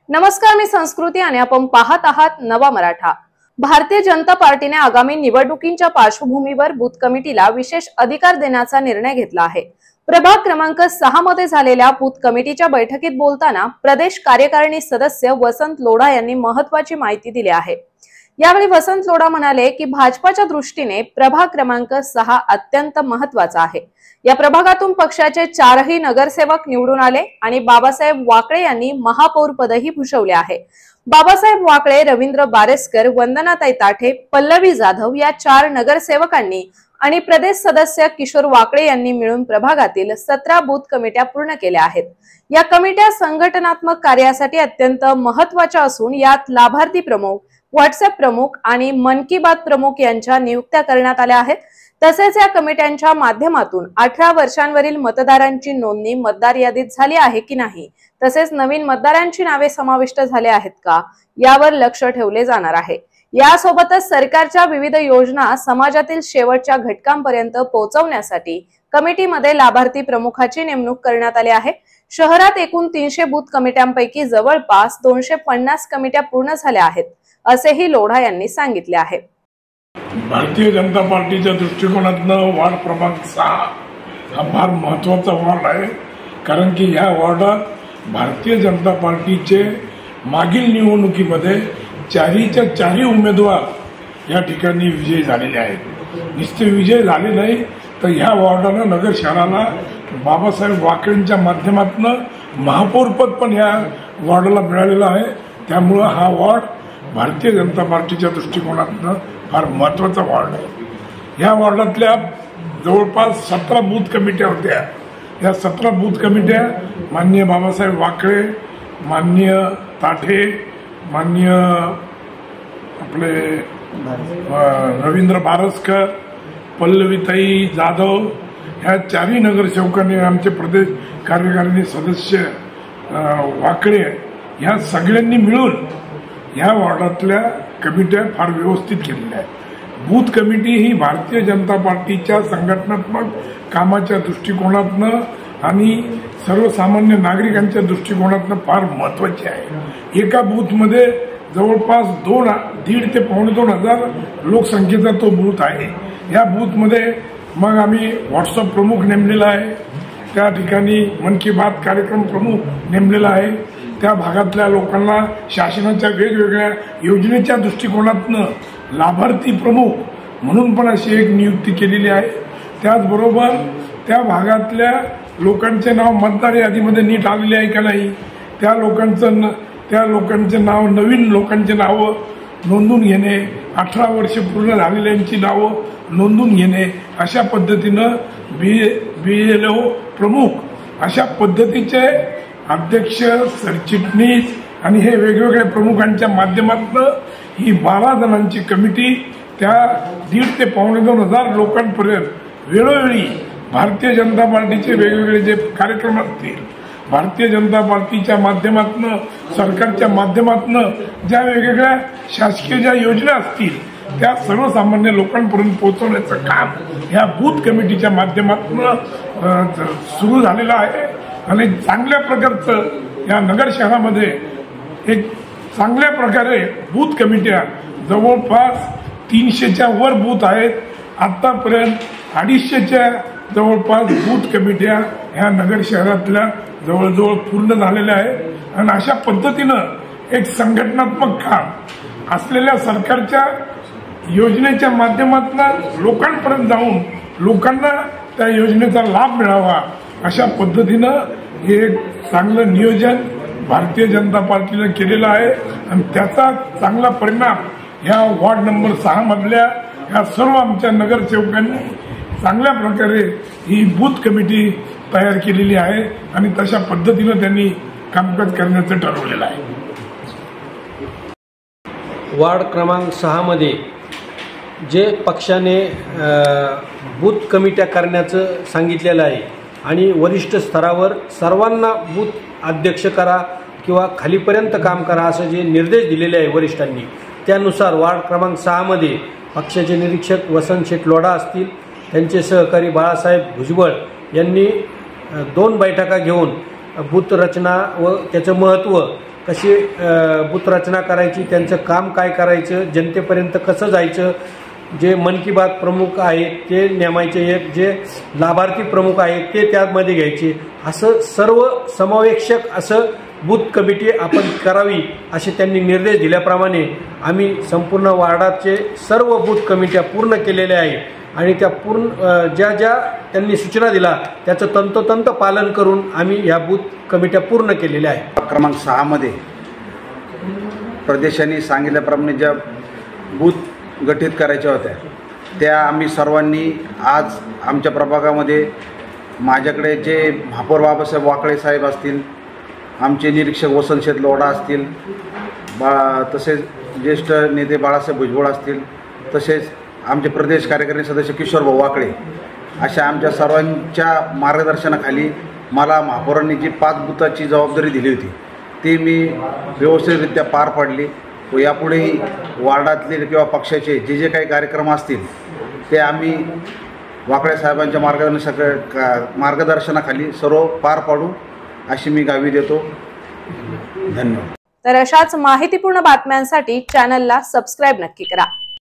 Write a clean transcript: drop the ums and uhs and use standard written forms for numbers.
नमस्कार, मी संस्कृती आणि आपण पाहत आहात नवा मराठा। भारतीय जनता पार्टीने आगामी निवडणुकींच्या पार्श्वभूमीवर बूथ कमिटीला विशेष अधिकार देण्याचा निर्णय घेतला आहे। प्रभाग क्रमांक 6 मध्ये झालेल्या बूथ कमिटीच्या बैठकीत बोलताना प्रदेश कार्यकारिणी सदस्य वसंत लोढा यांनी महत्त्वाची माहिती दिली आहे। यावेळी वसंत लोढा म्हणाले की भाजपाच्या दृष्टीने प्रभाग क्रमांक 6 अत्यंत महत्त्वाचा आहे। या प्रभागातून पक्षाचे 4ही नगरसेवक निवडून आले आणि बाबासाहेब वाकळे यांनी महापौर पदही भूषवले आहे। बाबासाहेब वाकळे, रवींद्र बारेस्कर, वंदनाताई ताठे, पल्लवी जाधव या 4 नगरसेवकांनी आणि प्रदेश सदस्य किशोर वाकळे यांनी मिळून प्रभागातील 17 बूथ कमिट्या पूर्ण केल्या आहेत। या कमिट्या संघटनात्मक कार्यासाठी अत्यंत महत्त्वाच्या असून यात लाभार्थी प्रमुख, व्हॉट्सअप प्रमुख आणि मन की बात प्रमुख यांच्या नियुक्त्या करण्यात आल्या आहेत। तसेच या कमिट्यांच्या माध्यमातून 18 वर्षांवरील मतदारांची नोंदणी मतदार यादीत झाली आहे की नाही, तसेच नवीन मतदारांची नावे समाविष्ट झाले आहेत का यावर लक्ष ठेवले जाणार आहे। यासोबतच सरकारच्या विविध योजना समाजातील शेवटच्या घटकांपर्यंत पोहोचवण्यासाठी कमिटीमध्ये लाभार्थी प्रमुखाची नेमणूक करण्यात आली आहे। शहरात एकूण 300 बूथ कमिट्यांपैकी जवळपास 250 कमिट्या पूर्ण झाल्या आहेत, असेही लोढा यांनी सांगितले आहे। भारतीय जनता पार्टीच्या दृष्टिकोनातून वार्ड क्रमांक 6 हा फार महत्त्वाचा वार्ड आहे, कारण की या वार्डात भारतीय जनता पार्टीचे मागील निवडणुकीमध्ये 4च्या 4 उमेदवार या ठिकाणी विजयी झालेले आहेत। नुसते विजय झाले नाही तर ह्या वार्डानं नगर शहराला बाबासाहेब वाकळेंच्या माध्यमातून महापौरपद पण या वार्डाला मिळालेलं आहे। त्यामुळे हा वार्ड भारतीय जनता पार्टीच्या दृष्टिकोनातून फार महत्त्वाचा वार्ड आहे। या वार्डातल्या जवळपास 17 बूथ कमिट्या होत्या। या 17 बूथ कमिट्या माननीय बाबासाहेब वाकळे, माननीय ताठे, माननीय आपले रवींद्र बारस्कर, पल्लवीताई जाधव ह्या 4ही नगरसेवकांनी, आमचे प्रदेश कार्यकारिणी सदस्य वाकळे, ह्या सगळ्यांनी मिळून ह्या वार्डातल्या कमिट्या फार व्यवस्थित केलेल्या आहेत। बूथ कमिटी ही भारतीय जनता पार्टीच्या संघटनात्मक कामाच्या दृष्टिकोनातनं आणि सर्वसामान्य नागरिकांच्या दृष्टिकोनातनं फार महत्त्वाची आहे। एका बूथमध्ये जवळपास 1.5 ते 2.5 लोकसंख्येचा तो बूथ आहे। या बूथमध्ये मग आम्ही व्हॉट्सअप प्रमुख नेमलेला आहे, त्या ठिकाणी मन की बात कार्यक्रम प्रमुख नेमलेला आहे। त्या भागातल्या लोकांना शासनाच्या वेगवेगळ्या योजनेच्या दृष्टिकोनातनं लाभार्थी प्रमुख म्हणून पण अशी एक नियुक्ती केलेली आहे। त्याचबरोबर त्या भागातल्या लोकांचे नाव मतदार यादीमध्ये नीट आलेले आहे का नाही, त्या लोकांचे नाव, नवीन लोकांचे नावं नोंदून घेणे, 18 वर्ष पूर्ण झालेल्यांची नावं नोंदून घेणे, अशा पद्धतीनं BLO प्रमुख अशा पद्धतीचे अध्यक्ष, सरचिटणीस आणि हे वेगवेगळ्या प्रमुखांच्या माध्यमातून ही 12 जणांची कमिटी त्या 1.5 ते 2.25 लोकांपर्यंत वेळोवेळी भारतीय जनता पार्टीचे वेगवेगळे जे कार्यक्रम असतील, भारतीय जनता पार्टीच्या माध्यमातून, सरकारच्या माध्यमातून ज्या वेगवेगळ्या शासकीय ज्या योजना असतील त्या सर्वसामान्य लोकांपर्यंत पोहोचवण्याचं काम ह्या बूथ कमिटीच्या माध्यमातून सुरू झालेलं आहे। आणि चांगल्या प्रकारचं या नगर शहरामध्ये एक चांगल्या प्रकारे बूथ कमिट्या जवळपास 300च्या वर बूथ आहेत। आतापर्यंत 250च्या जवळपास बूथ कमिट्या ह्या नगर शहरातल्या जवळजवळ पूर्ण झालेल्या आहेत। आणि अशा पद्धतीनं एक संघटनात्मक काम असलेल्या सरकारच्या योजनेच्या माध्यमातून लोकांपर्यंत जाऊन लोकांना त्या योजनेचा लाभ मिळावा, अशा पद्धतीनं हे एक चांगलं नियोजन भारतीय जनता पार्टीने केलेलं आहे। आणि त्याचा चांगला परिणाम ह्या वार्ड नंबर 6 मधल्या ह्या सर्व आमच्या नगरसेवकांनी चांगल्या प्रकारे ही बूथ कमिटी तयार केलेली आहे आणि तशा पद्धतीनं त्यांनी कामकाज करण्याचं ठरवलेलं आहे। वार्ड क्रमांक 6 मध्ये जे पक्षाने बूथ कमिट्या करण्याचं सांगितलेलं आहे आणि वरिष्ठ स्तरावर सर्वांना बूथ अध्यक्ष करा किंवा खालीपर्यंत काम करा असं जे निर्देश दिलेले आहे वरिष्ठांनी, त्यानुसार वार्ड क्रमांक 6 मध्ये पक्षाचे निरीक्षक वसंत लोढा असतील, त्यांचे सहकारी बाळासाहेब भुजबळ यांनी 2 बैठका घेऊन बूथ रचना व त्याचं महत्त्व कशी बूथ रचना करायची, त्यांचं काम काय करायचं, जनतेपर्यंत कसं जायचं, जे मन की बात प्रमुख आहेत ते नेमायचे, एक जे लाभार्थी प्रमुख आहेत ते त्यामध्ये घ्यायचे, असं सर्व समावेशक असं बूथ कमिटी आपण करावी असे त्यांनी निर्देश दिल्याप्रमाणे आम्ही संपूर्ण वार्डाचे सर्व बूथ कमिट्या पूर्ण केलेल्या आहेत आणि त्या पूर्ण ज्या ज्या त्यांनी सूचना दिला त्याचं तंतोतंत पालन करून आम्ही ह्या बूथ कमिट्या पूर्ण केलेल्या आहेत. क्रमांक 6 मध्ये प्रदेशांनी सांगितल्याप्रमाणे ज्या बूथ गठीत करायच्या होत्या त्या आम्ही सर्वांनी आज आमच्या प्रभागामध्ये माझ्याकडे जे महापौर बाबासाहेब वाकळे साहेब असतील, आमचे निरीक्षक वसंत लोढा असतील, तसेच ज्येष्ठ नेते बाळासाहेब भुजबळ असतील, तसेच आमचे प्रदेश कार्यकारिणी सदस्य किशोरभाऊ वाकळे, अशा आमच्या सर्वांच्या मार्गदर्शनाखाली मला महापौरांनी जी 5 बूथाची जबाबदारी दिली होती ती मी व्यवस्थितरित्या पार पाडली व यापुढेही वार्डातले किंवा पक्षाचे जे जे काही कार्यक्रम असतील ते आम्ही वाकळे साहेबांच्या मार्गदर्शनाखाली सर्व पार पाडू अशी मी ग्वाही देतो. धन्यवाद. तर अशाच माहितीपूर्ण बातम्यांसाठी चॅनलला सबस्क्राईब नक्की करा.